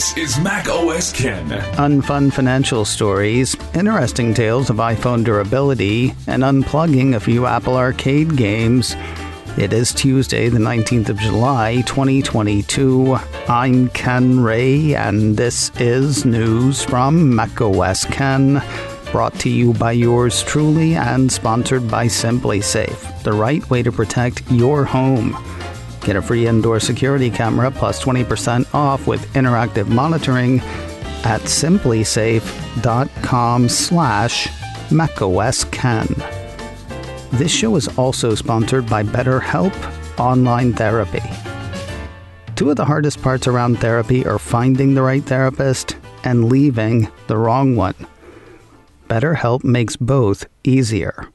This is macOS Ken. Unfun financial stories, interesting tales of iPhone durability, and unplugging a few Apple Arcade games. It is Tuesday, the 19th of July, 2022. I'm Ken Ray, and this is news from macOS Ken, brought to you by yours truly and sponsored by SimpliSafe, the right way to protect your home. Get a free indoor security camera plus 20% off with interactive monitoring at simplysafe.com/macOSKen. This show is also sponsored by BetterHelp Online Therapy. Two of the hardest parts around therapy are finding the right therapist and leaving the wrong one. BetterHelp makes both easier.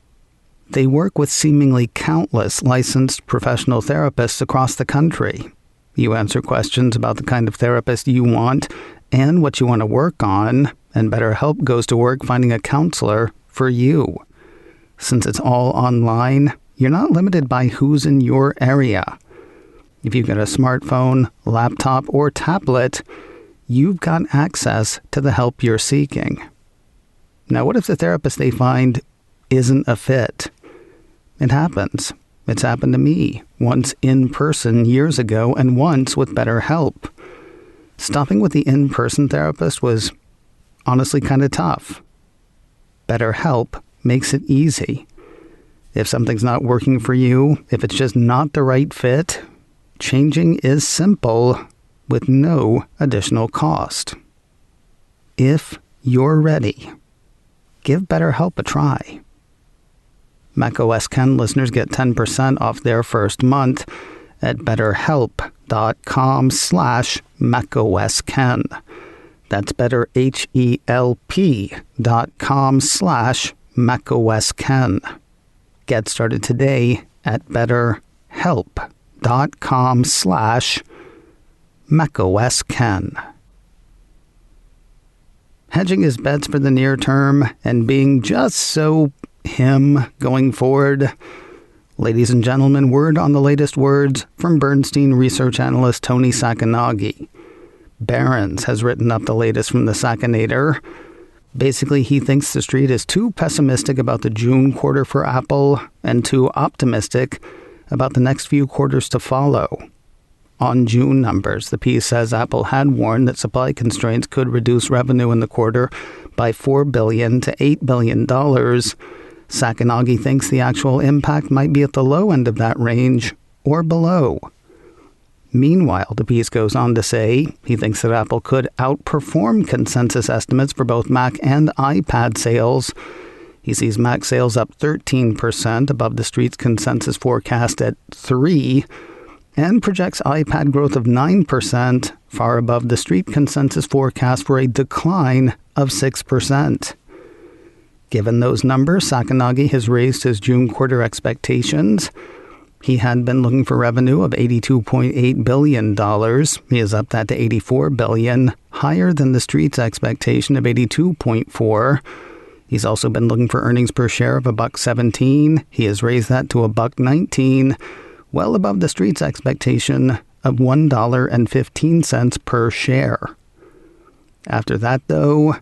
They work with seemingly countless licensed professional therapists across the country. You answer questions about the kind of therapist you want and what you want to work on, and BetterHelp goes to work finding a counselor for you. Since it's all online, you're not limited by who's in your area. If you've got a smartphone, laptop, or tablet, you've got access to the help you're seeking. Now, what if the therapist they find isn't a fit? It happens. It's happened to me, once in person years ago and once with BetterHelp. Stopping with the in-person therapist was honestly kind of tough. BetterHelp makes it easy. If something's not working for you, if it's just not the right fit, changing is simple with no additional cost. If you're ready, give BetterHelp a try. macOS Ken listeners get 10% off their first month at betterhelp.com/macOSKen. That's betterhelp.com/macOSKen. Get started today at betterhelp.com/macOSKen. Hedging his bets for the near term and being just so him going forward. Ladies and gentlemen, word on the latest words from Bernstein research analyst Tony Sacconaghi. Barron's has written up the latest from the Saccinator. Basically, he thinks the street is too pessimistic about the June quarter for Apple and too optimistic about the next few quarters to follow. On June numbers, the piece says Apple had warned that supply constraints could reduce revenue in the quarter by $4 billion to $8 billion. Sacconaghi thinks the actual impact might be at the low end of that range or below. Meanwhile, the piece goes on to say he thinks that Apple could outperform consensus estimates for both Mac and iPad sales. He sees Mac sales up 13% above the street's consensus forecast at 3%, and projects iPad growth of 9%, far above the street consensus forecast for a decline of 6%. Given those numbers, Sacconaghi has raised his June quarter expectations. He had been looking for revenue of $82.8 billion. He has upped that to $84 billion, higher than the street's expectation of $82.4 billion. He's also been looking for earnings per share of $1.17. He has raised that to $1.19, well above the street's expectation of $1.15 per share. After that, though,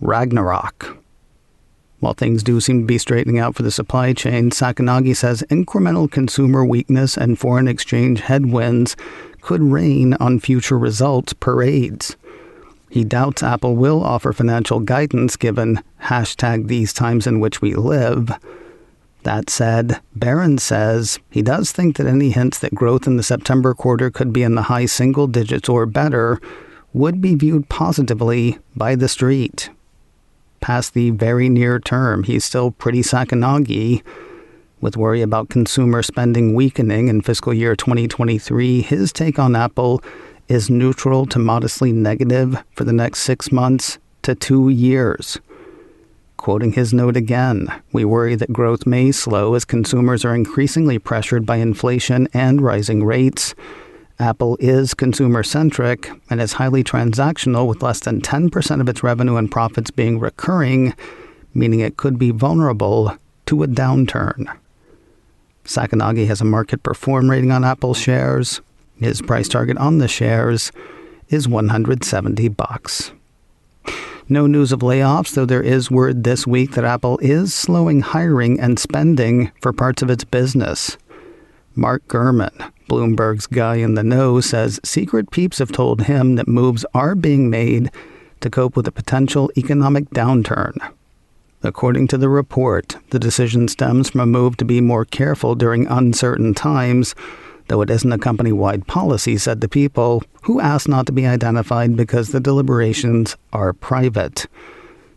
Ragnarok. While things do seem to be straightening out for the supply chain, Sacconaghi says incremental consumer weakness and foreign exchange headwinds could rain on future results parades. He doubts Apple will offer financial guidance given #these times in which we live. That said, Barron says he does think that any hints that growth in the September quarter could be in the high single digits or better would be viewed positively by the street. Past the very near term, he's still pretty Sacconaghi. With worry about consumer spending weakening in fiscal year 2023, his take on Apple is neutral to modestly negative for the next 6 months to 2 years. Quoting his note again, we worry that growth may slow as consumers are increasingly pressured by inflation and rising rates. Apple is consumer-centric and is highly transactional, with less than 10% of its revenue and profits being recurring, meaning it could be vulnerable to a downturn. Sacconaghi has a market perform rating on Apple shares. His price target on the shares is $170. No news of layoffs, though there is word this week that Apple is slowing hiring and spending for parts of its business. Mark Gurman, Bloomberg's guy in the know, says secret peeps have told him that moves are being made to cope with a potential economic downturn. According to the report, the decision stems from a move to be more careful during uncertain times, though it isn't a company-wide policy, said the people, who asked not to be identified because the deliberations are private.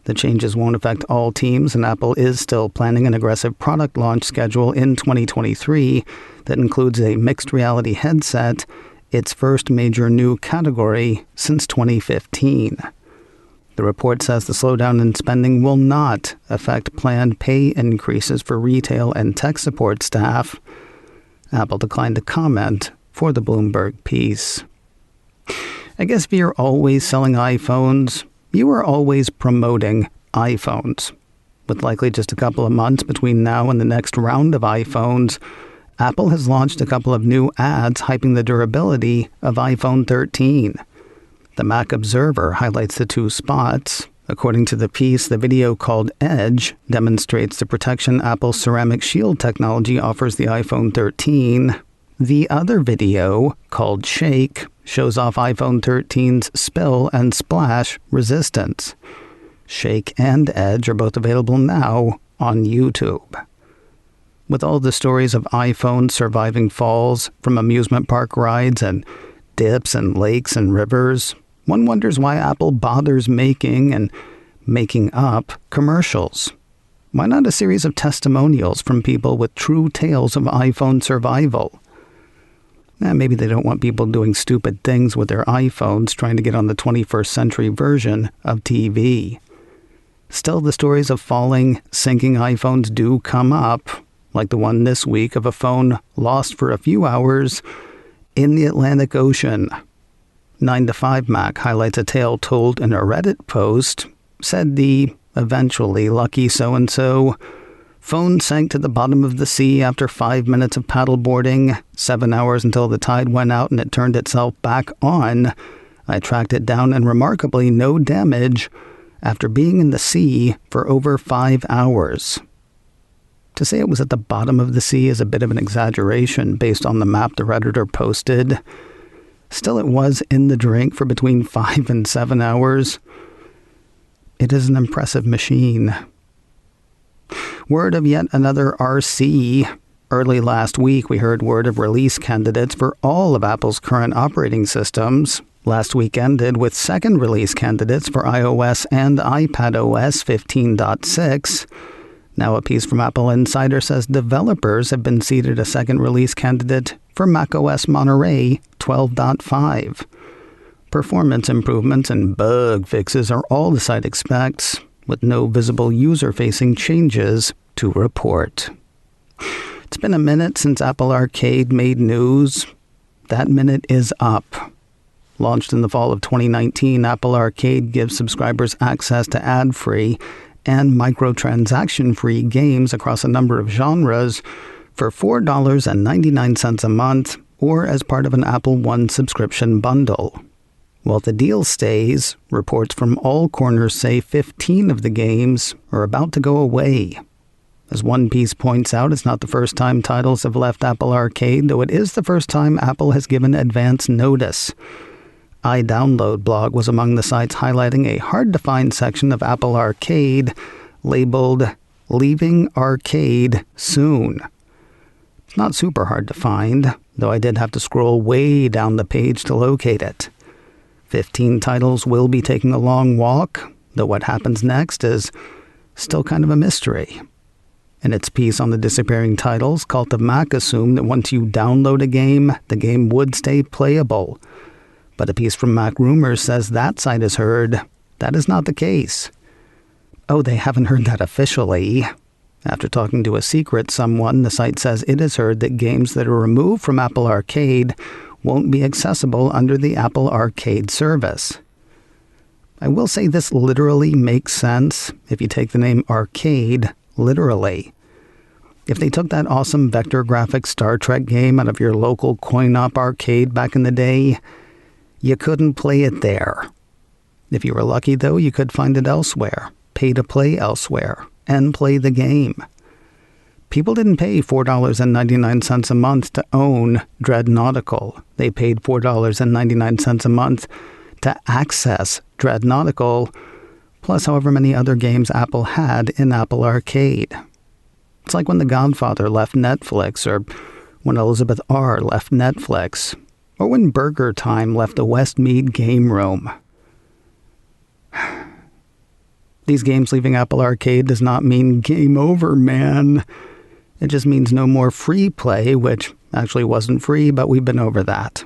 The changes won't affect all teams, and Apple is still planning an aggressive product launch schedule in 2023 that includes a mixed reality headset, its first major new category since 2015. The report says the slowdown in spending will not affect planned pay increases for retail and tech support staff. Apple declined to comment for the Bloomberg piece. I guess if you're always selling iPhones, you are always promoting iPhones. With likely just a couple of months between now and the next round of iPhones, Apple has launched a couple of new ads hyping the durability of iPhone 13. The Mac Observer highlights the two spots. According to the piece, the video called Edge demonstrates the protection Apple's Ceramic Shield technology offers the iPhone 13. The other video, called Shake, shows off iPhone 13's spill and splash resistance. Shake and Edge are both available now on YouTube. With all the stories of iPhones surviving falls from amusement park rides and dips and lakes and rivers, one wonders why Apple bothers making and making up commercials. Why not a series of testimonials from people with true tales of iPhone survival? Maybe they don't want people doing stupid things with their iPhones trying to get on the 21st century version of TV. Still, the stories of falling, sinking iPhones do come up, like the one this week of a phone lost for a few hours in the Atlantic Ocean. 9to5Mac highlights a tale told in a Reddit post. Said the eventually lucky so-and-so phone sank to the bottom of the sea after 5 minutes of paddleboarding, 7 hours until the tide went out and it turned itself back on. I tracked it down and remarkably no damage after being in the sea for over 5 hours. To say it was at the bottom of the sea is a bit of an exaggeration based on the map the Redditor posted. Still, it was in the drink for between 5 and 7 hours. It is an impressive machine. Word of yet another RC. Early last week, we heard word of release candidates for all of Apple's current operating systems. Last week ended with second release candidates for iOS and iPadOS 15.6. Now a piece from Apple Insider says developers have been seeded a second release candidate for macOS Monterey 12.5. Performance improvements and bug fixes are all the site expects, with no visible user-facing changes to report. It's been a minute since Apple Arcade made news. That minute is up. Launched in the fall of 2019, Apple Arcade gives subscribers access to ad-free and microtransaction-free games across a number of genres for $4.99 a month or as part of an Apple One subscription bundle. While the deal stays, reports from all corners say 15 of the games are about to go away. As one piece points out, it's not the first time titles have left Apple Arcade, though it is the first time Apple has given advance notice. iDownload blog was among the sites highlighting a hard-to-find section of Apple Arcade labeled Leaving Arcade Soon. It's not super hard to find, though I did have to scroll way down the page to locate it. 15 titles will be taking a long walk, though what happens next is still kind of a mystery. In its piece on the disappearing titles, Cult of Mac assumed that once you download a game, the game would stay playable. But a piece from Mac Rumors says that site has heard that is not the case. Oh, they haven't heard that officially. After talking to a secret someone, the site says it has heard that games that are removed from Apple Arcade won't be accessible under the Apple Arcade service. I will say this literally makes sense if you take the name Arcade literally. If they took that awesome vector graphics Star Trek game out of your local coin-op arcade back in the day, You couldn't play it there. If you were lucky, though, you could find it elsewhere, pay to play elsewhere, and play the game. People didn't pay $4.99 a month to own Dreadnautical. They paid $4.99 a month to access Dreadnautical, plus however many other games Apple had in Apple Arcade. It's like when The Godfather left Netflix, or when Elizabeth R. left Netflix, or when Burger Time left the Westmead Game Room. These games leaving Apple Arcade does not mean game over, man. It just means no more free play, which actually wasn't free, but we've been over that.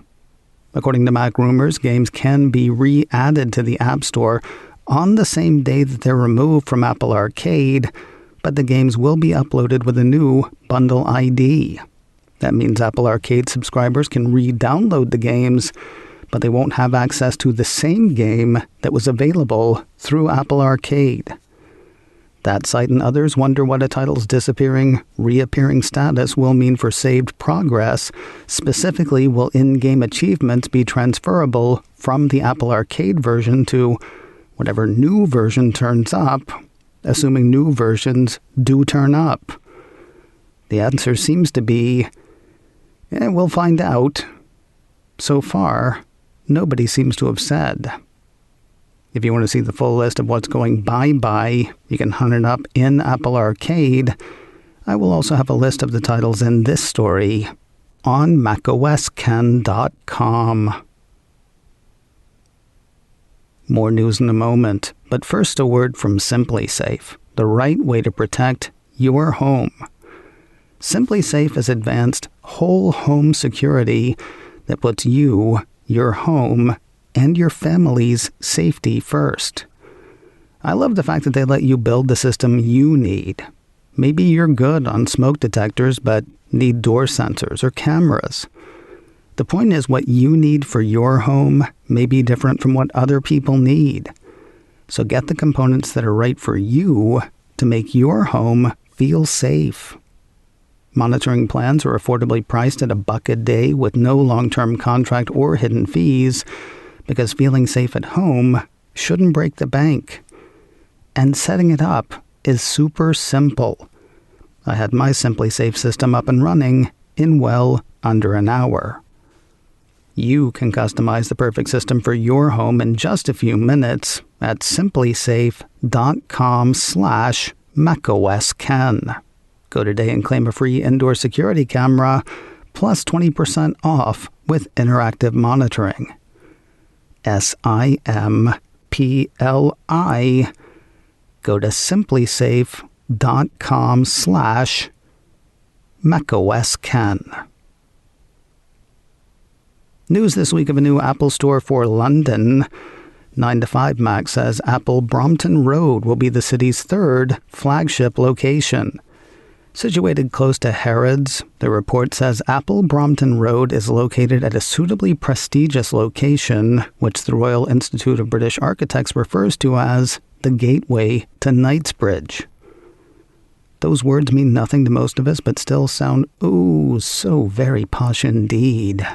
According to Mac Rumors, games can be re-added to the App Store on the same day that they're removed from Apple Arcade, but the games will be uploaded with a new bundle ID. That means Apple Arcade subscribers can re-download the games, but they won't have access to the same game that was available through Apple Arcade. That site and others wonder what a title's disappearing, reappearing status will mean for saved progress. Specifically, will in-game achievements be transferable from the Apple Arcade version to whatever new version turns up, assuming new versions do turn up? The answer seems to be, we'll find out. So far, nobody seems to have said. If you want to see the full list of what's going bye-bye, you can hunt it up in Apple Arcade. I will also have a list of the titles in this story on macOScan.com. More news in a moment, but first a word from SimpliSafe, the right way to protect your home. SimpliSafe is advanced whole home security that puts you, your home, and your family's safety first. I love the fact that they let you build the system you need. Maybe you're good on smoke detectors, but need door sensors or cameras. The point is, what you need for your home may be different from what other people need. So get the components that are right for you to make your home feel safe. Monitoring plans are affordably priced at $1 a day with no long-term contract or hidden fees, because feeling safe at home shouldn't break the bank. And setting it up is super simple. I had my SimpliSafe system up and running in well under an hour. You can customize the perfect system for your home in just a few minutes at simplisafe.com/macOScan. Go today and claim a free indoor security camera plus 20% off with interactive monitoring. SIMPLI. Go to simplisafe.com/macOScan. News this week of a new Apple Store for London. 9 to 5 Mac says Apple Brampton Road will be the city's third flagship location. Situated close to Harrods, the report says Apple Brampton Road is located at a suitably prestigious location, which the Royal Institute of British Architects refers to as the gateway to Knightsbridge. Those words mean nothing to most of us, but still sound, so very posh indeed.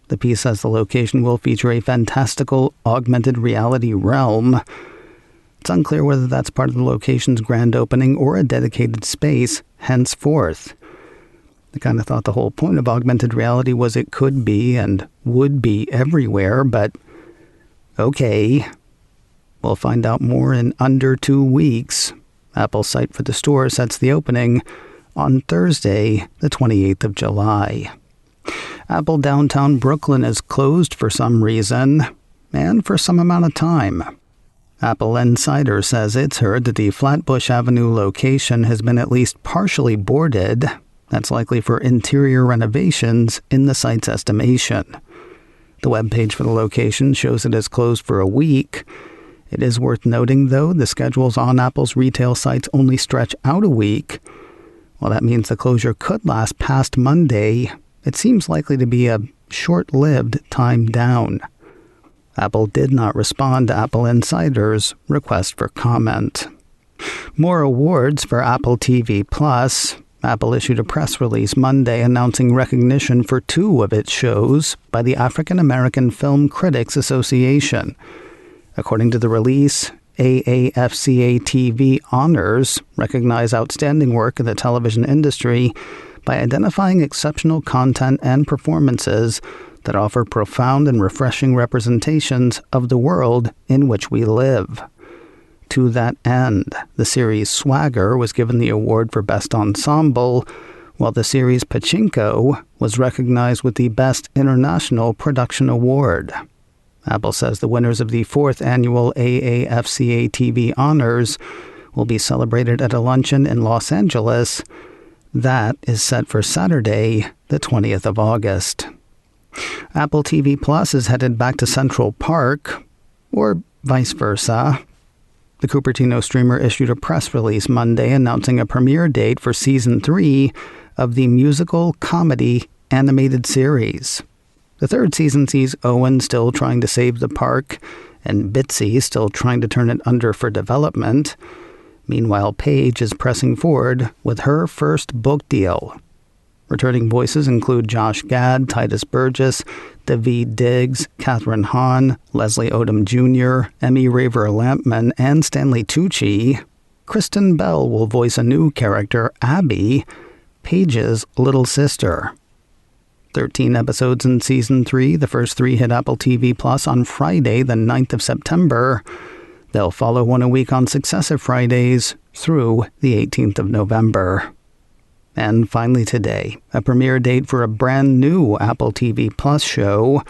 The piece says the location will feature a fantastical augmented reality realm. It's unclear whether that's part of the location's grand opening or a dedicated space henceforth. I kind of thought the whole point of augmented reality was it could be and would be everywhere, but okay. We'll find out more in under 2 weeks. Apple's site for the store sets the opening on Thursday, the 28th of July. Apple downtown Brooklyn is closed for some reason, and for some amount of time. Apple Insider says it's heard that the Flatbush Avenue location has been at least partially boarded. That's likely for interior renovations in the site's estimation. The webpage for the location shows it is closed for a week. It is worth noting, though, the schedules on Apple's retail sites only stretch out a week. While that means the closure could last past Monday, it seems likely to be a short-lived time down. Apple did not respond to Apple Insider's request for comment. More awards for Apple TV Plus. Apple issued a press release Monday announcing recognition for 2 of its shows by the African American Film Critics Association. According to the release, AAFCA TV honors recognize outstanding work in the television industry by identifying exceptional content and performances that offer profound and refreshing representations of the world in which we live. To that end, the series Swagger was given the award for Best Ensemble, while the series Pachinko was recognized with the Best International Production Award. Apple says the winners of the 4th annual AAFCA TV honors will be celebrated at a luncheon in Los Angeles. That is set for Saturday, the 20th of August. Apple TV Plus is headed back to Central Park, or vice versa. The Cupertino streamer issued a press release Monday announcing a premiere date for Season 3 of the musical comedy animated series. The 3rd season sees Owen still trying to save the park, and Bitsy still trying to turn it under for development. Meanwhile, Paige is pressing forward with her first book deal. Returning voices include Josh Gad, Titus Burgess, Daveed Diggs, Catherine Hahn, Leslie Odom Jr., Emmy Raver Lampman, and Stanley Tucci. Kristen Bell will voice a new character, Abby, Paige's little sister. 13 episodes in Season 3. The first 3 hit Apple TV Plus on Friday, the 9th of September. They'll follow one a week on successive Fridays through the 18th of November. And finally today, a premiere date for a brand new Apple TV Plus show.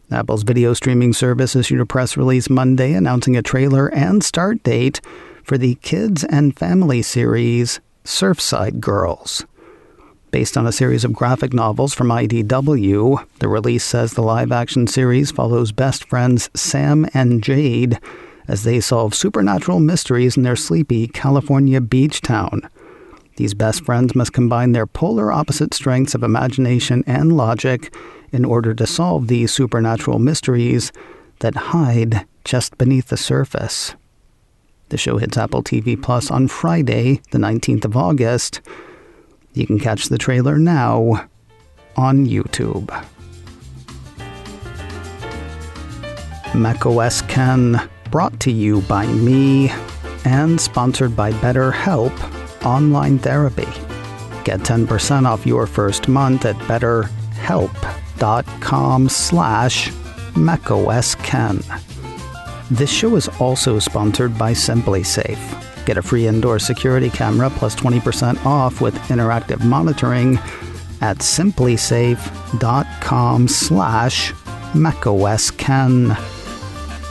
Apple's video streaming service issued a press release Monday announcing a trailer and start date for the kids and family series Surfside Girls. Based on a series of graphic novels from IDW, the release says the live-action series follows best friends Sam and Jade as they solve supernatural mysteries in their sleepy California beach town. These best friends must combine their polar opposite strengths of imagination and logic in order to solve these supernatural mysteries that hide just beneath the surface. The show hits Apple TV Plus on Friday, the 19th of August. You can catch the trailer now on YouTube. macOS Ken, brought to you by me and sponsored by BetterHelp Online Therapy. Get 10% off your first month at betterhelp.com/macOSKen. This show is also sponsored by SimpliSafe. Get a free indoor security camera plus 20% off with interactive monitoring at simplysafe.com/macOSKen.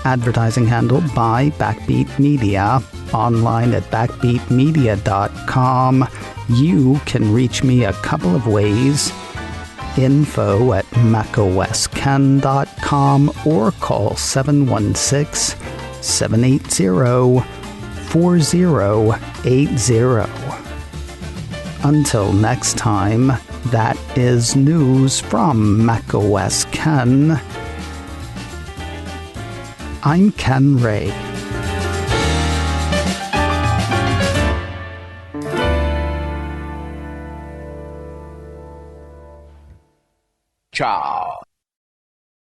Advertising handled by Backbeat Media. Online at backbeatmedia.com. You can reach me a couple of ways. Info at macosken.com or call 716-780-4080. Until next time, that is news from macOS Ken. I'm Ken Ray. Ciao.